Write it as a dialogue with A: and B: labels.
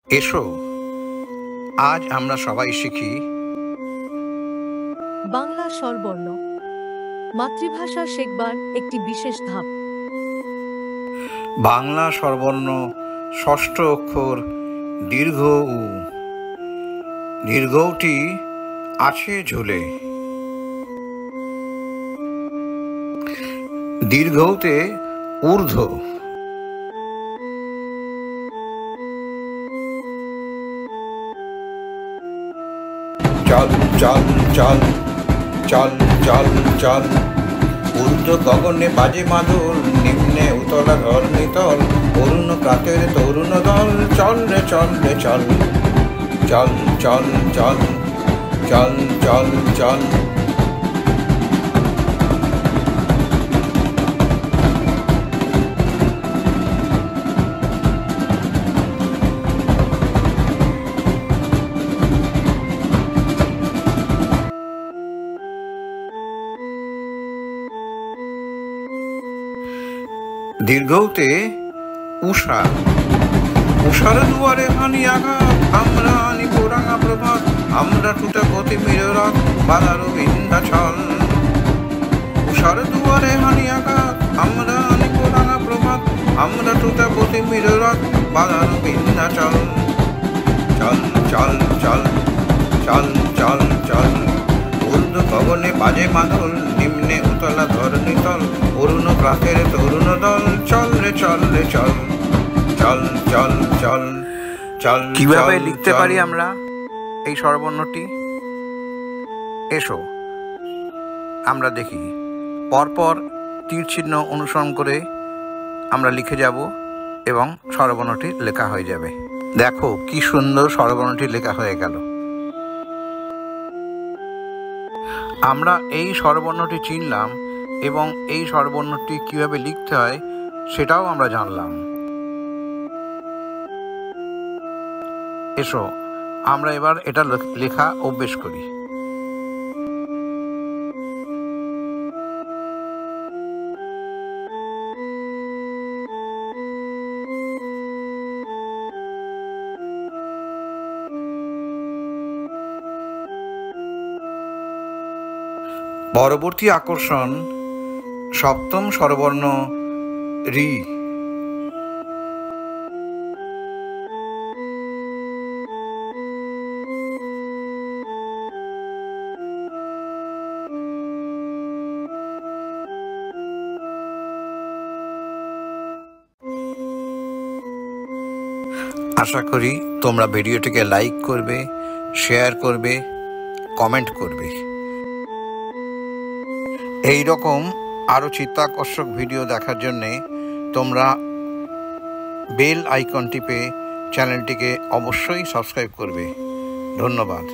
A: এসো আজ আমরা সবাই শিখি
B: বাংলা স্বরবর্ণ। মাতৃভাষা শেখবার একটি বিশেষ ধাপ।
A: বাংলা স্বরবর্ণ ষষ্ঠ অক্ষর দীর্ঘ উ। দীর্ঘটি আছে ঝুলে। দীর্ঘতে ঊর্ধ্ব। চল চল চল চল চল চল। ঊর্ধ্ব গগনে বাজে মাদল, নিম্নে উতলা ধর নিতল, অরুণ প্রাতের তরুণ দল। চল রে চল রে চল, চল চল চল চল চল চল। দীর্ঘতে উষা। উষার দুয়ারে হানি আঘাত, আমরা আনি পোড়াঙা প্রভাত, আমরা টুটা গতি মিররাত, বাধার বিন্ধ্যাচল। উষার দুয়ারে হানি আঘাত, আমরা আনি পোড়াঙা প্রভাত, আমরা টুটা গতি মিররাত, বাধার বিন্ধ্যাচল। চল চল চল চল চল চল। ঊর্ধ্ব গগনে বাজে মাদল, নিম্নে উতলা ধর নিতল, অরুণ প্রাতের তরুণ দল। চল রে চল রে চল, চল চল চল চল।
C: কিভাবে লিখতে পারি আমরা এই স্বরবর্ণটি? এসো আমরা দেখি। পরপর তীর চিহ্ন অনুসরণ করে আমরা লিখে যাব এবং স্বরবর্ণটি লেখা হয়ে যাবে। দেখো কি সুন্দর স্বরবর্ণটি লেখা হয়ে গেল। আমরা এই স্বরবর্ণটি চিনলাম এবং এই স্বরবর্ণটি কিভাবে লিখতে হয় সেটাও আমরা জানলাম। এসো আমরা এবার এটা লেখা অভ্যেস করি।
A: পরবর্তী আকর্ষণ সপ্তম স্বরবর্ণ রি। আশা করি তোমরা ভিডিওটিকে লাইক করবে, শেয়ার করবে, কমেন্ট করবে। এই রকম আরও চিত্তাকর্ষক ভিডিও দেখার জন্যে তোমরা বেল আইকন টিপে চ্যানেলটিকে অবশ্যই সাবস্ক্রাইব করবে। ধন্যবাদ।